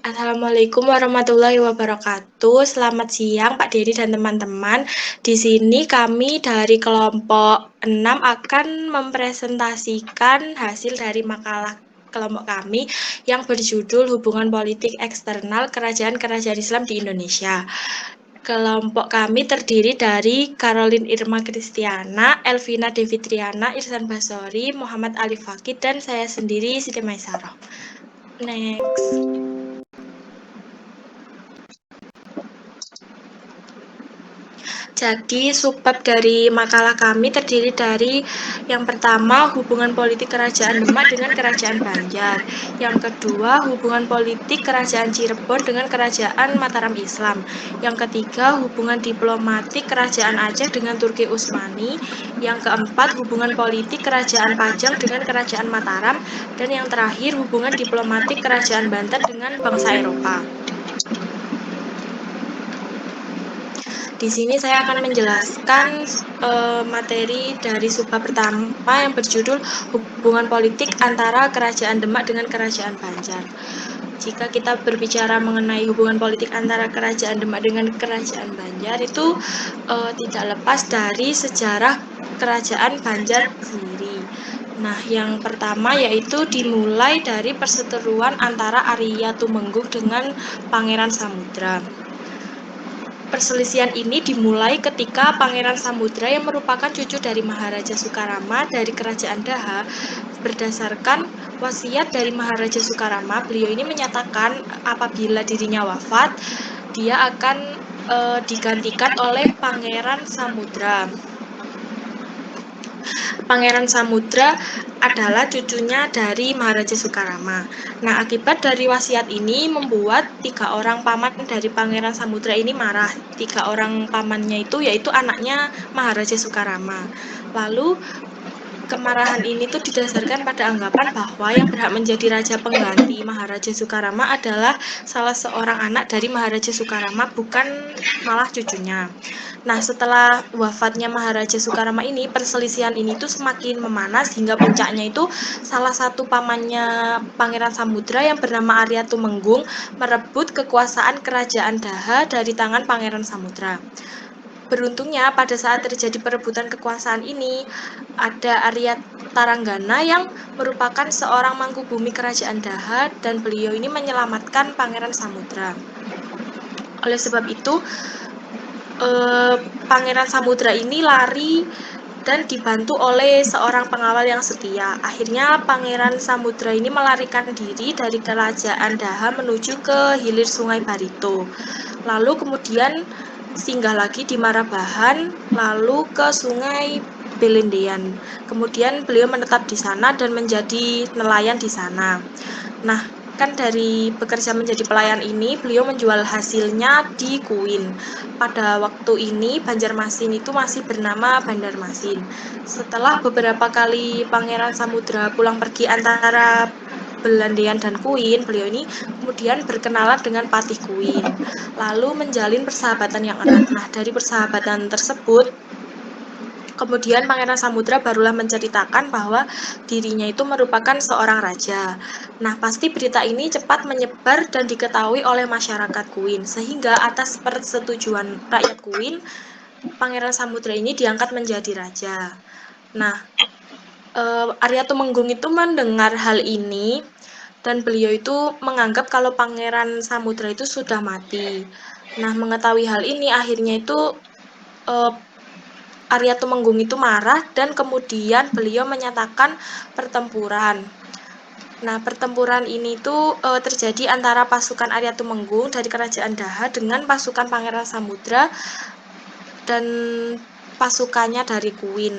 Assalamualaikum warahmatullahi wabarakatuh. Selamat siang Pak Dedi dan teman-teman. Di sini kami dari kelompok 6 akan mempresentasikan hasil dari makalah kelompok kami yang berjudul Hubungan Politik Eksternal Kerajaan-Kerajaan Islam di Indonesia. Kelompok kami terdiri dari Caroline Irma Kristiana, Elvina Devitriana, Irsan Basori, Muhammad Ali Fakih, dan saya sendiri Siti Maisaroh. Next. Jadi subbab dari makalah kami terdiri dari yang pertama hubungan politik Kerajaan Demak dengan Kerajaan Banjar, yang kedua hubungan politik Kerajaan Cirebon dengan Kerajaan Mataram Islam, yang ketiga hubungan diplomatik Kerajaan Aceh dengan Turki Utsmani, yang keempat hubungan politik Kerajaan Pajang dengan Kerajaan Mataram, dan yang terakhir hubungan diplomatik Kerajaan Banten dengan bangsa Eropa. Di sini saya akan menjelaskan materi dari subbab pertama yang berjudul hubungan politik antara Kerajaan Demak dengan Kerajaan Banjar. Jika kita berbicara mengenai hubungan politik antara Kerajaan Demak dengan Kerajaan Banjar itu tidak lepas dari sejarah Kerajaan Banjar sendiri. Nah, yang pertama yaitu dimulai dari perseteruan antara Arya Tumenggung dengan Pangeran Samudra. Perselisihan ini dimulai ketika Pangeran Samudra yang merupakan cucu dari Maharaja Sukarama dari Kerajaan Daha berdasarkan wasiat dari Maharaja Sukarama, beliau ini menyatakan apabila dirinya wafat, dia akan digantikan oleh Pangeran Samudra. Pangeran Samudra adalah cucunya dari Maharaja Sukarama. Nah, akibat dari wasiat ini membuat 3 orang paman dari Pangeran Samudra ini marah. 3 orang pamannya itu yaitu anaknya Maharaja Sukarama. Lalu kemarahan ini tuh didasarkan pada anggapan bahwa yang berhak menjadi raja pengganti Maharaja Sukarama adalah salah seorang anak dari Maharaja Sukarama, bukan malah cucunya. Nah, setelah wafatnya Maharaja Sukarama ini, perselisihan ini tuh semakin memanas hingga puncaknya itu salah satu pamannya Pangeran Samudra yang bernama Arya Tumenggung merebut kekuasaan Kerajaan Daha dari tangan Pangeran Samudra. Beruntungnya pada saat terjadi perebutan kekuasaan ini, ada Arya Taranggana yang merupakan seorang mangkubumi Kerajaan Daha dan beliau ini menyelamatkan Pangeran Samudra. Oleh sebab itu, Pangeran Samudra ini lari dan dibantu oleh seorang pengawal yang setia. Akhirnya Pangeran Samudra ini melarikan diri dari Kerajaan Daha menuju ke hilir Sungai Barito. Lalu kemudian singgah lagi di Marabahan, lalu ke Sungai Belendean. Kemudian beliau menetap di sana dan menjadi nelayan di sana. Nah, kan dari bekerja menjadi pelayan ini, beliau menjual hasilnya di Kuin. Pada waktu ini, Banjarmasin itu masih bernama Bandarmasin. Setelah beberapa kali Pangeran Samudra pulang pergi antara Belandean dan Kuin, beliau ini kemudian berkenalan dengan Patih Kuin, lalu menjalin persahabatan yang erat. Nah, dari persahabatan tersebut, kemudian Pangeran Samudra barulah menceritakan bahwa dirinya itu merupakan seorang raja. Nah, pasti berita ini cepat menyebar dan diketahui oleh masyarakat Kuin, sehingga atas persetujuan rakyat Kuin, Pangeran Samudra ini diangkat menjadi raja. Nah, Arya Tumenggung itu mendengar hal ini dan beliau itu menganggap kalau Pangeran Samudra itu sudah mati. Nah, mengetahui hal ini akhirnya itu Arya Tumenggung itu marah dan kemudian beliau menyatakan pertempuran. Nah, pertempuran ini tuh terjadi antara pasukan Arya Tumenggung dari Kerajaan Daha dengan pasukan Pangeran Samudra dan pasukannya dari Kuin.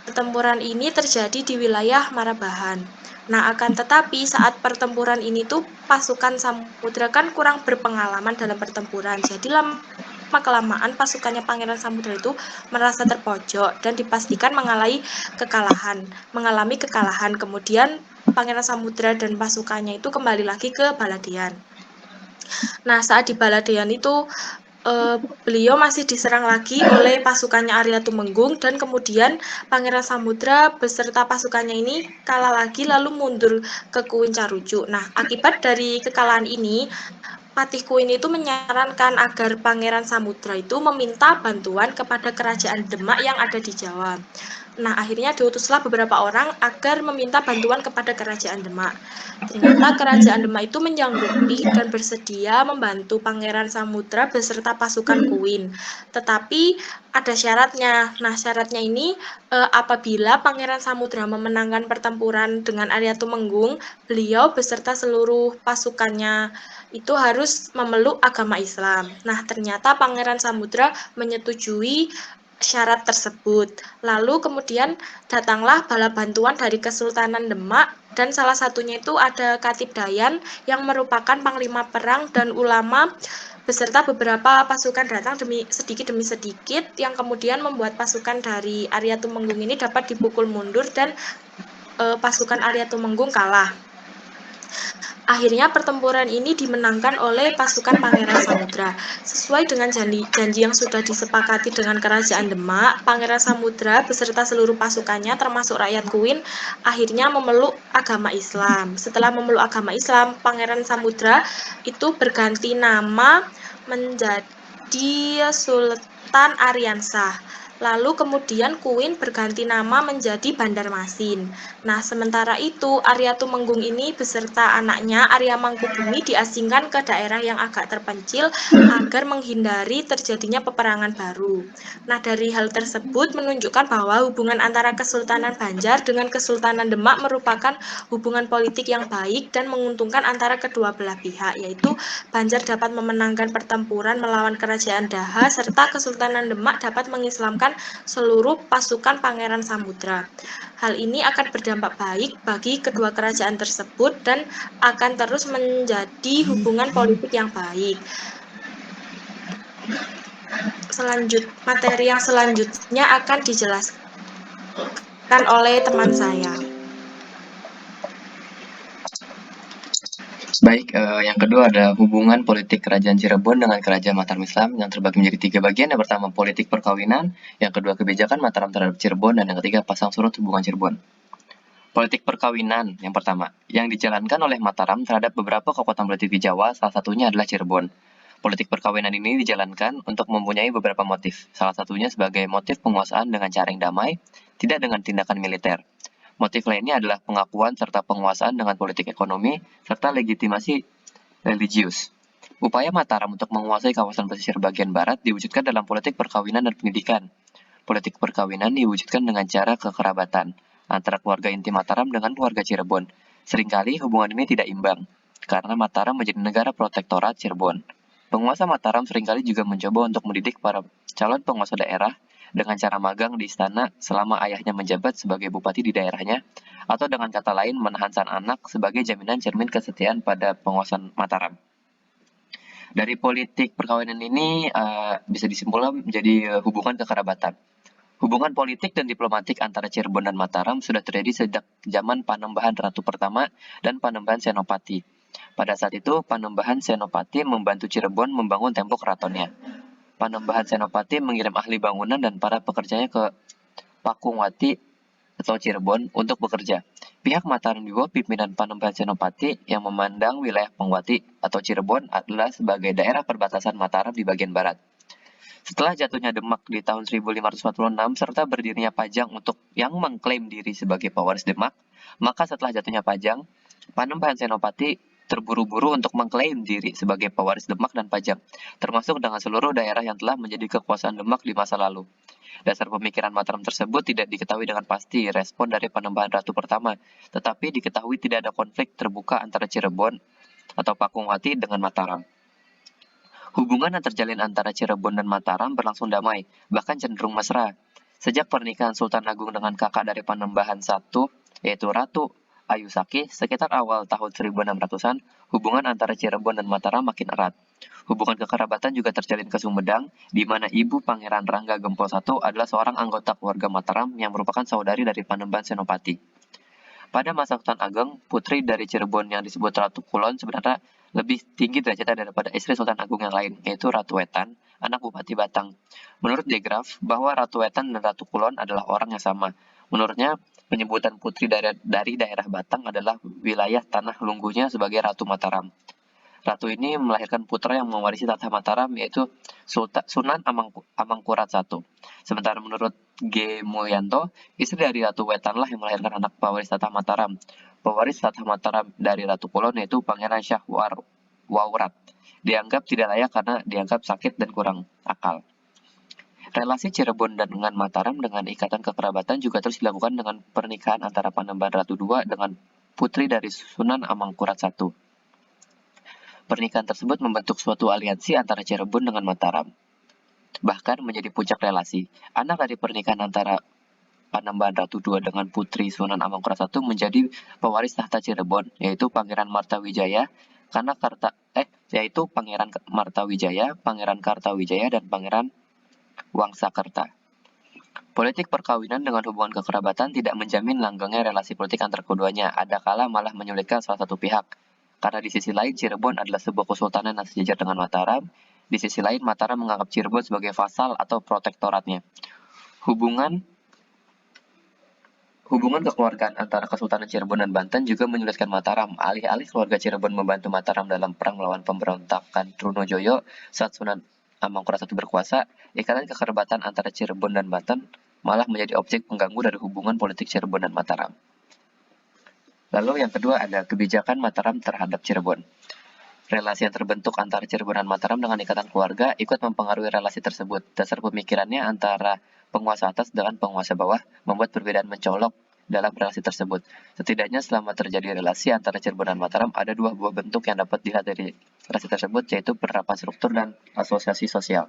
Pertempuran ini terjadi di wilayah Marabahan. Nah, akan tetapi saat pertempuran ini tuh pasukan Samudra kan kurang berpengalaman dalam pertempuran. Jadi lama-kelamaan pasukannya Pangeran Samudra itu merasa terpojok dan dipastikan mengalami kekalahan. Kemudian Pangeran Samudra dan pasukannya itu kembali lagi ke Baladean. Nah, saat di Baladean itu beliau masih diserang lagi oleh pasukannya Arya Tumenggung dan kemudian Pangeran Samudra beserta pasukannya ini kalah lagi lalu mundur ke Kuin Carucu. Nah, akibat dari kekalahan ini, Patih Kuin itu menyarankan agar Pangeran Samudra itu meminta bantuan kepada kerajaan Demak yang ada di Jawa. Nah, akhirnya diutuslah beberapa orang agar meminta bantuan kepada kerajaan Demak. Ternyata kerajaan Demak itu menyanggupi dan bersedia membantu Pangeran Samudra beserta pasukan Kuin. Tetapi ada syaratnya. Nah, syaratnya ini apabila Pangeran Samudra memenangkan pertempuran dengan Arya Tumenggung, beliau beserta seluruh pasukannya itu harus memeluk agama Islam. Nah, ternyata Pangeran Samudra menyetujui syarat tersebut. Lalu kemudian datanglah bala bantuan dari Kesultanan Demak dan salah satunya itu ada Khatib Dayan yang merupakan panglima perang dan ulama beserta beberapa pasukan datang sedikit demi sedikit yang kemudian membuat pasukan dari Arya Tumenggung ini dapat dipukul mundur dan pasukan Arya Tumenggung kalah. Akhirnya pertempuran ini dimenangkan oleh pasukan Pangeran Samudra. Sesuai dengan janji yang sudah disepakati dengan Kerajaan Demak, Pangeran Samudra beserta seluruh pasukannya termasuk rakyat Kuin akhirnya memeluk agama Islam. Setelah memeluk agama Islam, Pangeran Samudra itu berganti nama menjadi Sultan Aryansah. Lalu kemudian Kuin berganti nama menjadi Bandarmasin. Nah, sementara itu Arya Tumenggung ini beserta anaknya Arya Mangkubumi diasingkan ke daerah yang agak terpencil agar menghindari terjadinya peperangan baru. Nah, dari hal tersebut menunjukkan bahwa hubungan antara Kesultanan Banjar dengan Kesultanan Demak merupakan hubungan politik yang baik dan menguntungkan antara kedua belah pihak, yaitu Banjar dapat memenangkan pertempuran melawan Kerajaan Daha serta Kesultanan Demak dapat mengislamkan seluruh pasukan Pangeran Samudra. Hal ini akan berdampak baik bagi kedua kerajaan tersebut dan akan terus menjadi hubungan politik yang baik. Materi yang selanjutnya akan dijelaskan oleh teman saya. Baik, yang kedua ada hubungan politik Kerajaan Cirebon dengan Kerajaan Mataram Islam yang terbagi menjadi 3 bagian. Yang pertama politik perkawinan, yang kedua kebijakan Mataram terhadap Cirebon, dan yang ketiga pasang surut hubungan Cirebon. Politik perkawinan yang pertama, yang dijalankan oleh Mataram terhadap beberapa kekuatan politik di Jawa, salah satunya adalah Cirebon. Politik perkawinan ini dijalankan untuk mempunyai beberapa motif, salah satunya sebagai motif penguasaan dengan cara yang damai, tidak dengan tindakan militer. Motif lainnya adalah pengakuan serta penguasaan dengan politik ekonomi, serta legitimasi religius. Upaya Mataram untuk menguasai kawasan pesisir bagian barat diwujudkan dalam politik perkawinan dan pendidikan. Politik perkawinan diwujudkan dengan cara kekerabatan antara keluarga inti Mataram dengan keluarga Cirebon. Seringkali hubungan ini tidak imbang, karena Mataram menjadi negara protektorat Cirebon. Penguasa Mataram seringkali juga mencoba untuk mendidik para calon penguasa daerah dengan cara magang di istana selama ayahnya menjabat sebagai bupati di daerahnya, atau dengan kata lain menahan sang anak sebagai jaminan cermin kesetiaan pada penguasa Mataram. Dari politik perkawinan ini bisa disimpulkan menjadi hubungan kekerabatan. Hubungan politik dan diplomatik antara Cirebon dan Mataram sudah terjadi sejak zaman Panembahan Ratu Pertama dan Panembahan Senopati. Pada saat itu, Panembahan Senopati membantu Cirebon membangun tembok keratonnya. Panembahan Senopati mengirim ahli bangunan dan para pekerjanya ke Pakungwati atau Cirebon untuk bekerja. Pihak Mataram juga pimpinan Panembahan Senopati yang memandang wilayah Pangwati atau Cirebon adalah sebagai daerah perbatasan Mataram di bagian barat. Setelah jatuhnya Demak di tahun 1546 serta berdirinya Pajang untuk yang mengklaim diri sebagai pewaris Demak, maka setelah jatuhnya Pajang, Panembahan Senopati terburu-buru untuk mengklaim diri sebagai pewaris Demak dan Pajang, termasuk dengan seluruh daerah yang telah menjadi kekuasaan Demak di masa lalu. Dasar pemikiran Mataram tersebut tidak diketahui dengan pasti respon dari Panembahan Ratu Pertama, tetapi diketahui tidak ada konflik terbuka antara Cirebon atau Pakungwati dengan Mataram. Hubungan yang terjalin antara Cirebon dan Mataram berlangsung damai, bahkan cenderung mesra. Sejak pernikahan Sultan Agung dengan kakak dari Panembahan I, yaitu Ratu Ayusaki, sekitar awal tahun 1600-an, hubungan antara Cirebon dan Mataram makin erat. Hubungan kekerabatan juga terjalin ke Sumedang, di mana ibu Pangeran Rangga Gempol I adalah seorang anggota keluarga Mataram yang merupakan saudari dari Panembahan Senopati. Pada masa Sultan Ageng, putri dari Cirebon yang disebut Ratu Kulon sebenarnya lebih tinggi derajatnya daripada istri Sultan Agung yang lain, yaitu Ratu Wetan anak Bupati Batang. Menurut Degraf, bahwa Ratu Wetan dan Ratu Kulon adalah orang yang sama. Menurutnya, penyebutan putri dari daerah Batang adalah wilayah tanah lunggunya sebagai Ratu Mataram. Ratu ini melahirkan putra yang mewarisi tahta Mataram, yaitu Sunan Amangkurat I. Sementara menurut G. Mulyanto, istri dari Ratu Wetanlah yang melahirkan anak pewaris tahta Mataram. Pewaris tahta Mataram dari Ratu Kulon yaitu Pangeran Syah Waurat. Dianggap tidak layak karena dianggap sakit dan kurang akal. Relasi Cirebon dengan Mataram dengan ikatan kekerabatan juga terus dilakukan dengan pernikahan antara Panembahan Ratu II dengan putri dari Sunan Amangkurat I. Pernikahan tersebut membentuk suatu aliansi antara Cirebon dengan Mataram, bahkan menjadi puncak relasi. Anak dari pernikahan antara Panembahan Ratu II dengan putri Sunan Amangkurat I menjadi pewaris tahta Cirebon, yaitu Pangeran Martawijaya, yaitu Pangeran Martawijaya, Pangeran Kartawijaya, dan Pangeran Wangsakerta. Politik perkawinan dengan hubungan kekerabatan tidak menjamin langgengnya relasi politik antar keduanya, ada kala malah menyulitkan salah satu pihak. Karena di sisi lain Cirebon adalah sebuah kesultanan yang sejajar dengan Mataram, di sisi lain Mataram menganggap Cirebon sebagai vasal atau protektoratnya. Hubungan kekeluargaan antara Kesultanan Cirebon dan Banten juga menyulitkan Mataram. Alih-alih keluarga Cirebon membantu Mataram dalam perang melawan pemberontakan Trunojoyo saat Sunan Amangkurat I berkuasa, ikatan kekerabatan antara Cirebon dan Banten malah menjadi objek pengganggu dari hubungan politik Cirebon dan Mataram. Lalu yang kedua ada kebijakan Mataram terhadap Cirebon. Relasi yang terbentuk antara Cirebon dan Mataram dengan ikatan keluarga ikut mempengaruhi relasi tersebut. Dasar pemikirannya antara penguasa atas dengan penguasa bawah membuat perbedaan mencolok dalam relasi tersebut. Setidaknya selama terjadi relasi antara Cirebon dan Mataram, ada dua buah bentuk yang dapat dilihat dari relasi tersebut, yaitu penerapan struktur dan asosiasi sosial.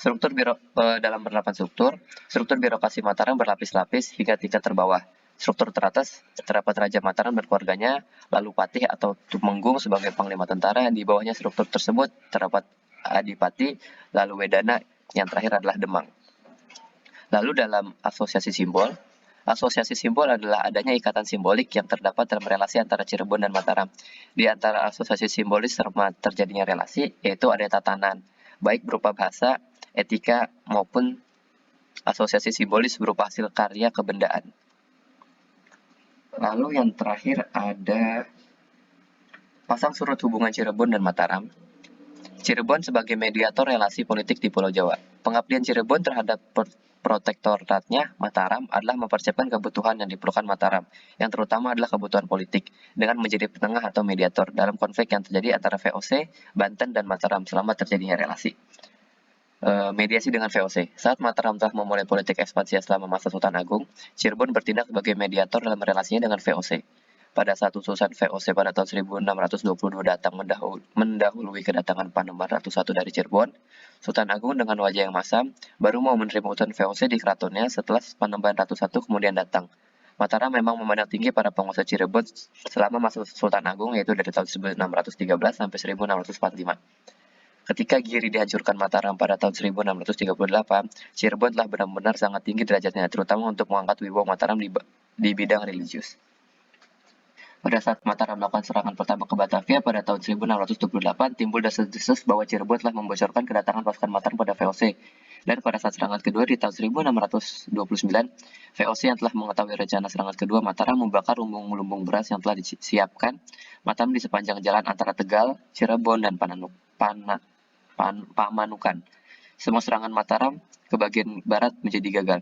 Dalam penerapan struktur birokrasi Mataram berlapis-lapis hingga tingkat terbawah. Struktur teratas terdapat Raja Mataram dan keluarganya, lalu Patih atau Tumenggung sebagai panglima tentara. Di bawahnya struktur tersebut terdapat Adipati, lalu Wedana, yang terakhir adalah Demang. Lalu dalam asosiasi simbol adalah adanya ikatan simbolik yang terdapat dalam relasi antara Cirebon dan Mataram. Di antara asosiasi simbolis serta terjadinya relasi, yaitu ada tatanan, baik berupa bahasa, etika, maupun asosiasi simbolis berupa hasil karya kebendaan. Lalu yang terakhir ada pasang surut hubungan Cirebon dan Mataram. Cirebon sebagai mediator relasi politik di Pulau Jawa. Pengabdian Cirebon terhadap protektoratnya Mataram adalah mempersiapkan kebutuhan yang diperlukan Mataram, yang terutama adalah kebutuhan politik, dengan menjadi penengah atau mediator dalam konflik yang terjadi antara VOC, Banten, dan Mataram selama terjadinya relasi. Mediasi dengan VOC. Saat Mataram telah memulai politik ekspansi selama masa Sultan Agung, Cirebon bertindak sebagai mediator dalam relasinya dengan VOC. Pada saat utusan VOC pada tahun 1622 datang mendahului kedatangan Panembahan Ratu I dari Cirebon, Sultan Agung dengan wajah yang masam baru mau menerima utusan VOC di keratonnya setelah Panembahan Ratu I kemudian datang. Mataram memang memandang tinggi para penguasa Cirebon selama masa Sultan Agung, yaitu dari tahun 1613 sampai 1645. Ketika Giri dihancurkan Mataram pada tahun 1638, Cirebon telah benar-benar sangat tinggi derajatnya, terutama untuk mengangkat wibawa Mataram di bidang religius. Pada saat Mataram melakukan serangan pertama ke Batavia pada tahun 1628, timbul desas-desus bahwa Cirebon telah membocorkan kedatangan pasukan Mataram pada VOC. Dan pada saat serangan kedua di tahun 1629, VOC yang telah mengetahui rencana serangan kedua Mataram membakar lumbung-lumbung beras yang telah disiapkan Mataram di sepanjang jalan antara Tegal, Cirebon, dan Pamanukan. Semua serangan Mataram ke bagian barat menjadi gagal.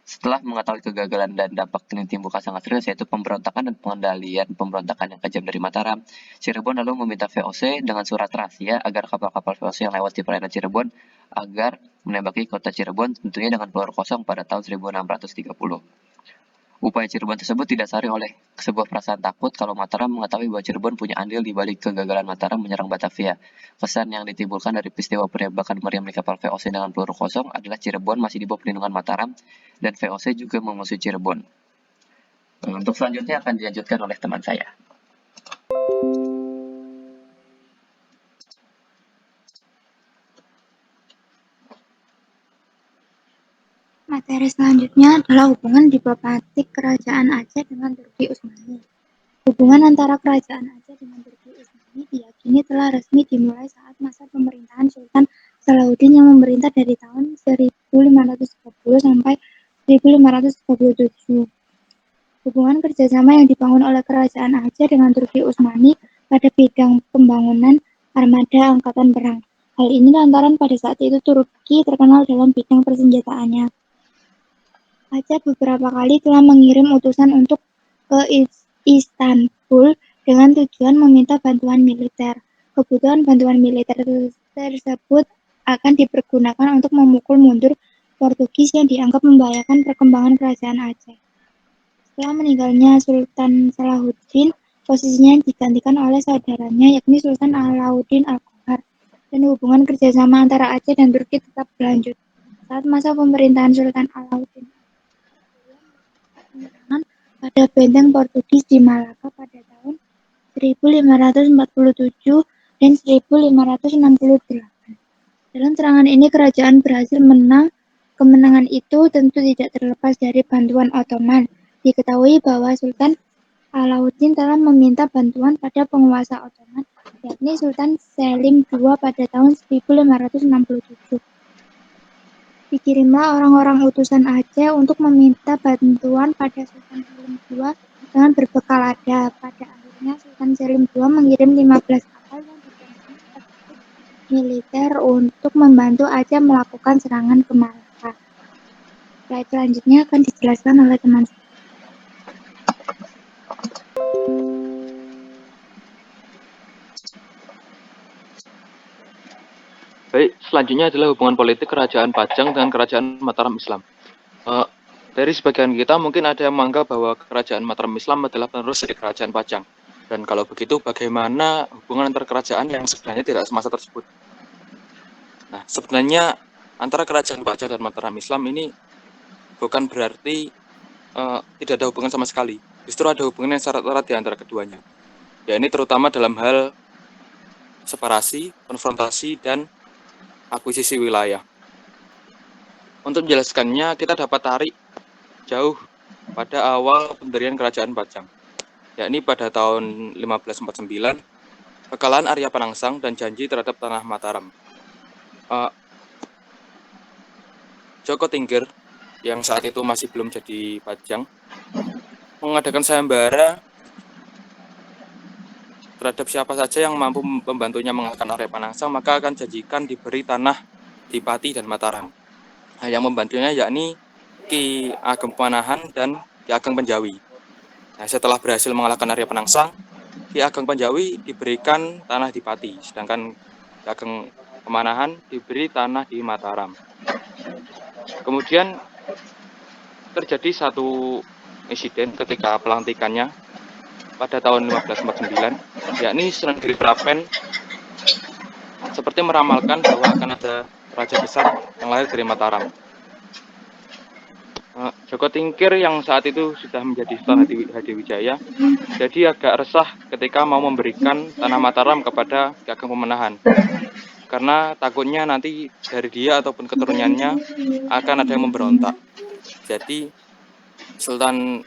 Setelah mengetahui kegagalan dan dampak yang timbulkan sangat serius, yaitu pemberontakan dan pengendalian pemberontakan yang kejam dari Mataram, Cirebon lalu meminta VOC dengan surat rahasia agar kapal-kapal VOC yang lewat di perairan Cirebon agar menembaki kota Cirebon, tentunya dengan peluru kosong pada tahun 1630. Upaya Cirebon tersebut didasari oleh sebuah perasaan takut kalau Mataram mengetahui bahwa Cirebon punya andil di balik kegagalan Mataram menyerang Batavia. Pesan yang ditimbulkan dari peristiwa penembakan meriam di kapal VOC dengan peluru kosong adalah Cirebon masih di bawah perlindungan Mataram dan VOC juga memusuhi Cirebon. Untuk selanjutnya akan dilanjutkan oleh teman saya. Materi selanjutnya adalah hubungan diplomatik Kerajaan Aceh dengan Turki Utsmani. Hubungan antara Kerajaan Aceh dengan Turki Utsmani diyakini telah resmi dimulai saat masa pemerintahan Sultan Salahuddin yang memerintah dari tahun 1530 sampai 1537. Hubungan kerjasama yang dibangun oleh Kerajaan Aceh dengan Turki Utsmani pada bidang pembangunan armada angkatan perang. Hal ini lantaran pada saat itu Turki terkenal dalam bidang persenjataannya. Aceh beberapa kali telah mengirim utusan untuk ke Istanbul dengan tujuan meminta bantuan militer. Kebutuhan bantuan militer tersebut akan dipergunakan untuk memukul mundur Portugis yang dianggap membahayakan perkembangan kerajaan Aceh. Setelah meninggalnya Sultan Salahuddin, posisinya digantikan oleh saudaranya yakni Sultan Alauddin Al-Qahar, dan hubungan kerjasama antara Aceh dan Turki tetap berlanjut. Saat masa pemerintahan Sultan Alauddin penyerangan pada benteng Portugis di Malaka pada tahun 1547 dan 1568. Dalam serangan ini kerajaan berhasil menang. Kemenangan itu tentu tidak terlepas dari bantuan Ottoman. Diketahui bahwa Sultan Alauddin telah meminta bantuan pada penguasa Ottoman, yakni Sultan Selim II pada tahun 1567. Dikirimlah orang-orang utusan Aceh untuk meminta bantuan pada Sultan Selim II dengan berbekal ada. Pada akhirnya Sultan Selim II mengirim 15 kapal yang digantungi atribut militer untuk membantu Aceh melakukan serangan ke Malaka. Slide selanjutnya akan dijelaskan oleh teman saya. Baik, selanjutnya adalah hubungan politik Kerajaan Pajang dengan Kerajaan Mataram Islam. Dari sebagian kita mungkin ada yang menganggap bahwa Kerajaan Mataram Islam adalah penerus dari Kerajaan Pajang. Dan kalau begitu, bagaimana hubungan antar kerajaan yang sebenarnya tidak semasa tersebut? Nah, sebenarnya antara Kerajaan Pajang dan Mataram Islam ini bukan berarti tidak ada hubungan sama sekali. Justru ada hubungan yang erat-erat di antara keduanya. Ya, ini terutama dalam hal separasi, konfrontasi, dan akuisisi wilayah. Untuk menjelaskannya, kita dapat tarik jauh pada awal pendirian Kerajaan Pajang, yakni pada tahun 1549, kekalahan Arya Penangsang dan janji terhadap tanah Mataram. Joko Tingkir, yang saat itu masih belum jadi Pajang, mengadakan sayembara terhadap siapa saja yang mampu membantunya mengalahkan Arya Penangsang, maka akan janjikan diberi tanah di Pati dan Mataram. Nah, yang membantunya yakni Ki Ageng Pemanahan dan Ki Ageng Panjawi. Nah, setelah berhasil mengalahkan Arya Penangsang, Ki Ageng Panjawi diberikan tanah di Pati, sedangkan Ki Ageng Pemanahan diberi tanah di Mataram. Kemudian terjadi satu insiden ketika pelantikannya pada tahun 1549, yakni Sunan Giri Prapen seperti meramalkan bahwa akan ada raja besar yang lahir dari Mataram. Joko Tingkir yang saat itu sudah menjadi Sultan Hadiwijaya jadi agak resah ketika mau memberikan tanah Mataram kepada Ki Ageng Pemanahan, karena takutnya nanti dari dia ataupun keturunannya akan ada yang memberontak. Jadi Sultan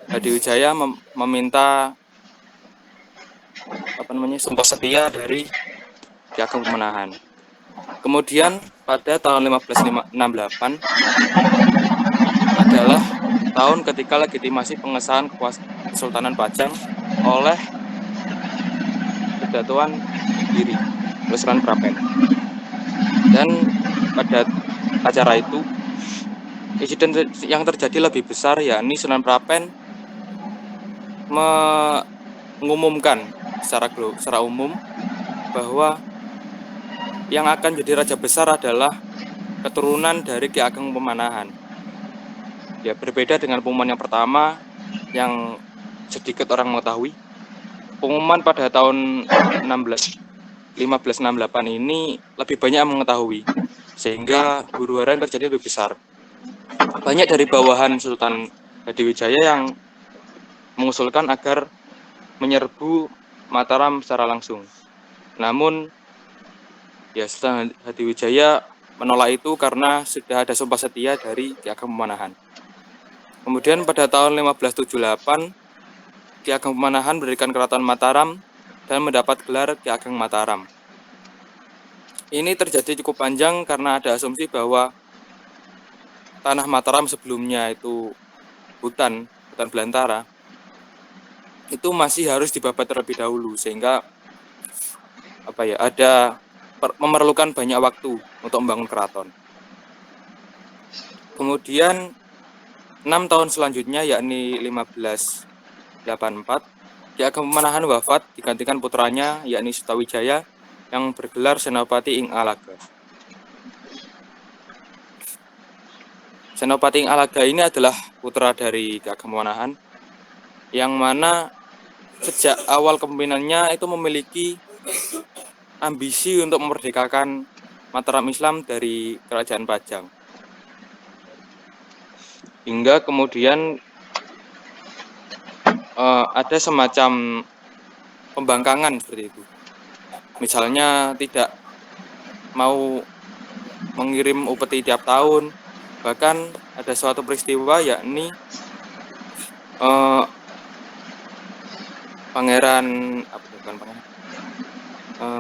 Hadiwijaya meminta sumpah setia dari Ki Ageng Pemanahan. Kemudian pada tahun 1568 adalah tahun ketika legitimasi pengesahan Kesultanan Pajang oleh Kedatuan Giri oleh Sunan Prapen. Dan pada acara itu insiden yang terjadi lebih besar, yakni Sunan Prapen mengumumkan secara umum bahwa yang akan jadi raja besar adalah keturunan dari Ki Ageng Pemanahan. Ya, berbeda dengan pengumuman yang pertama yang sedikit orang mengetahui. Pengumuman pada tahun 1568 ini lebih banyak yang mengetahui, sehingga huru-hara yang terjadi lebih besar. Banyak dari bawahan Sultan Hadiwijaya yang mengusulkan agar menyerbu Mataram secara langsung. Namun, ya Sultan Hadiwijaya menolak itu karena sudah ada sumpah setia dari Ki Ageng Pemanahan. Kemudian pada tahun 1578, Ki Ageng Pemanahan mendirikan Keraton Mataram dan mendapat gelar Ki Ageng Mataram. Ini terjadi cukup panjang karena ada asumsi bahwa tanah Mataram sebelumnya itu hutan belantara, itu masih harus dibabat terlebih dahulu, sehingga ada memerlukan banyak waktu untuk membangun keraton. Kemudian 6 tahun selanjutnya, yakni 1584, Ki Ageng Pamanahan wafat, digantikan putranya, yakni Sutawijaya, yang bergelar Senopati ing Alaga. Senopati ing Alaga ini adalah putra dari Ki Ageng Pamanahan, yang mana sejak awal kepemimpinannya itu memiliki ambisi untuk memerdekakan Mataram Islam dari Kerajaan Pajang. Hingga kemudian ada semacam pembangkangan seperti itu. Misalnya tidak mau mengirim upeti tiap tahun. Bahkan ada suatu peristiwa, yakni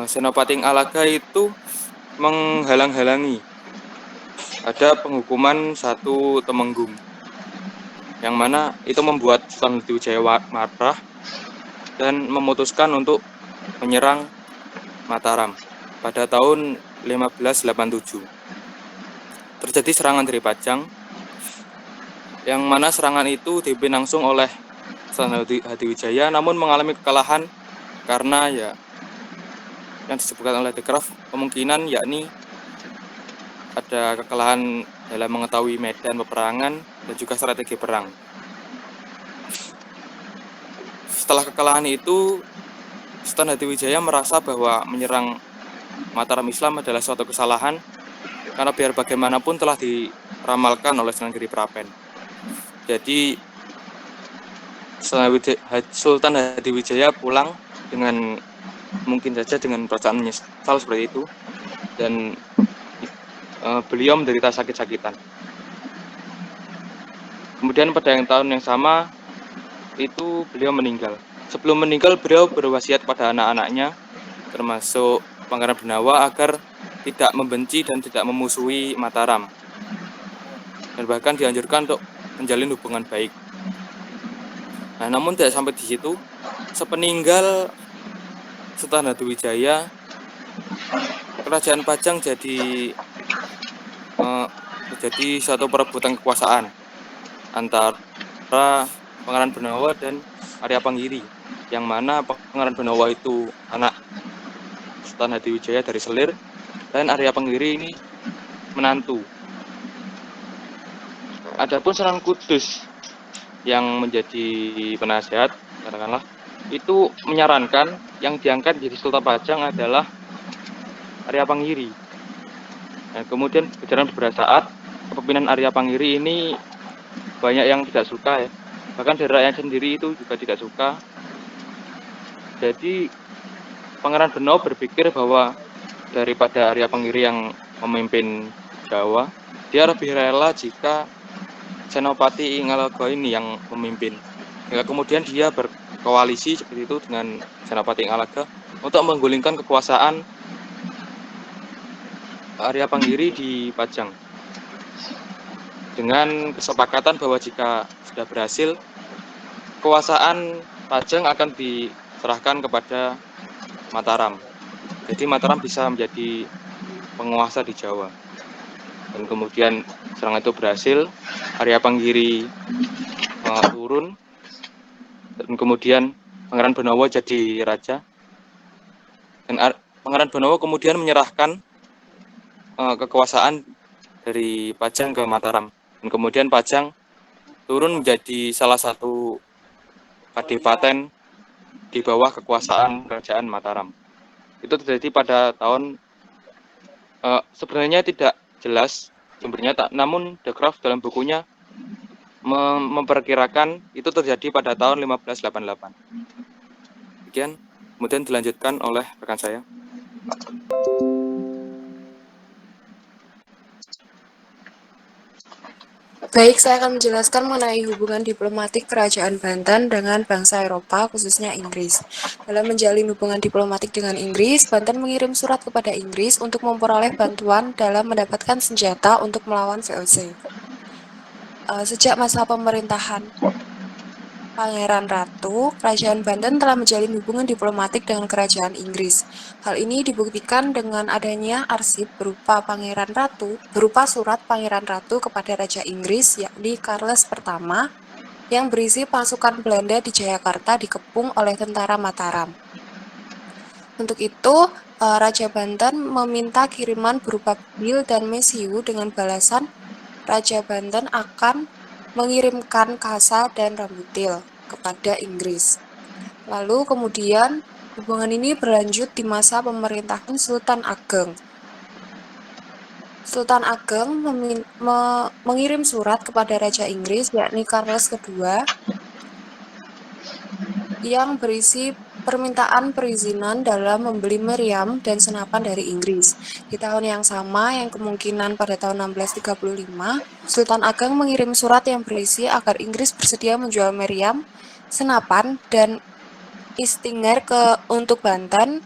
Senopati ing Alaga itu menghalang-halangi ada penghukuman satu Temenggung, yang mana itu membuat Sultan Hatiwijaya marah dan memutuskan untuk menyerang Mataram pada tahun 1587. Terjadi serangan dari Pajang, yang mana serangan itu dipimpin langsung oleh Sultan Hatiwijaya, namun mengalami kekalahan karena yang disebutkan oleh De Graaf kemungkinan yakni ada kekalahan dalam mengetahui medan peperangan dan juga strategi perang. Setelah kekalahan itu, Sultan Hatiwijaya merasa bahwa menyerang Mataram Islam adalah suatu kesalahan, karena biar bagaimanapun telah diramalkan oleh Sunan Giri Prapen. Jadi Sultan Hatiwijaya pulang dengan mungkin saja dengan perasaan menyesal seperti itu, dan beliau menderita sakit-sakitan. Kemudian pada tahun yang sama itu beliau meninggal. Sebelum meninggal, beliau berwasiat pada anak-anaknya, termasuk Pangeran Benawa, agar tidak membenci dan tidak memusuhi Mataram, dan bahkan dianjurkan untuk menjalin hubungan baik. Nah, namun tidak sampai di situ. Sepeninggal Sultan Hatiwijaya, Kerajaan Pajang terjadi suatu perebutan kekuasaan antara Pangeran Benawa dan Arya Panggiri, yang mana Pangeran Benawa itu anak Sultan Hatiwijaya dari Selir, dan Arya Panggiri ini menantu. Adapun Sunan Kudus yang menjadi penasehat, katakanlah, itu menyarankan yang diangkat menjadi Sultan Pajang adalah Arya Panggiri. Nah, kemudian berjalan beberapa saat, kepemimpinan Arya Panggiri ini banyak yang tidak suka, ya. Bahkan dari rakyat sendiri itu juga tidak suka. Jadi Pangeran Benawa berpikir bahwa daripada Arya Panggiri yang memimpin Jawa, dia lebih rela jika Senopati ing Alaga ini yang memimpin. Hingga kemudian dia berkoalisi seperti itu dengan Senopati ing Alaga untuk menggulingkan kekuasaan Arya Panggiri di Pajang, dengan kesepakatan bahwa jika sudah berhasil, kekuasaan Pajang akan diserahkan kepada Mataram. Jadi Mataram bisa menjadi penguasa di Jawa. Dan kemudian serangan itu berhasil, Arya Panggiri turun, dan kemudian Pangeran Benawa jadi raja. Dan Pangeran Benawa kemudian menyerahkan kekuasaan dari Pajang ke Mataram. Dan kemudian Pajang turun menjadi salah satu kadipaten di bawah kekuasaan Kerajaan Mataram. Itu terjadi pada tahun sebenarnya tidak jelas sumbernya, namun De Graaf dalam bukunya memperkirakan itu terjadi pada tahun 1588. Demikian, kemudian dilanjutkan oleh rekan saya. Oke, Baik, saya akan menjelaskan mengenai hubungan diplomatik Kerajaan Banten dengan bangsa Eropa, khususnya Inggris. Dalam menjalin hubungan diplomatik dengan Inggris, Banten mengirim surat kepada Inggris untuk memperoleh bantuan dalam mendapatkan senjata untuk melawan VOC. Sejak masa pemerintahan Pangeran Ratu, Kerajaan Banten telah menjalin hubungan diplomatik dengan Kerajaan Inggris. Hal ini dibuktikan dengan adanya arsip berupa surat Pangeran Ratu kepada Raja Inggris, yakni Charles pertama, yang berisi pasukan Belanda di Jayakarta dikepung oleh tentara Mataram. Untuk itu, Raja Banten meminta kiriman berupa bil dan mesiu dengan balasan Raja Banten akan mengirimkan kasa dan rambutil kepada Inggris. Lalu kemudian hubungan ini berlanjut di masa pemerintahan Sultan Ageng. Sultan Ageng mengirim surat kepada Raja Inggris, yakni Charles II, yang berisi permintaan perizinan dalam membeli meriam dan senapan dari Inggris. Di tahun yang sama, yang kemungkinan pada tahun 1635, Sultan Ageng mengirim surat yang berisi agar Inggris bersedia menjual meriam, senapan, dan istinger untuk Banten,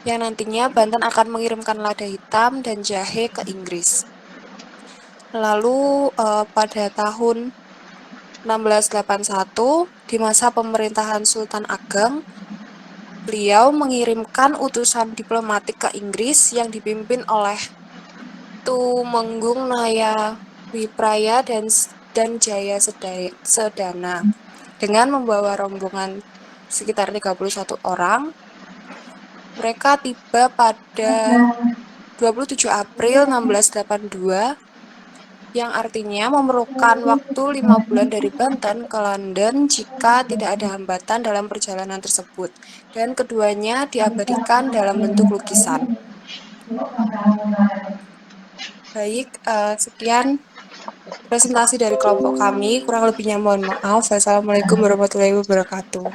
yang nantinya Banten akan mengirimkan lada hitam dan jahe ke Inggris. Lalu pada tahun 1681, di masa pemerintahan Sultan Ageng, beliau mengirimkan utusan diplomatik ke Inggris yang dipimpin oleh Tumenggung Naya Wipraya dan Jaya Sedana dengan membawa rombongan sekitar 31 orang. Mereka tiba pada 27 April 1682, yang artinya memerlukan waktu 5 bulan dari Banten ke London jika tidak ada hambatan dalam perjalanan tersebut, dan keduanya diabadikan dalam bentuk lukisan. Baik, sekian presentasi dari kelompok kami, kurang lebihnya mohon maaf. Wassalamualaikum warahmatullahi wabarakatuh.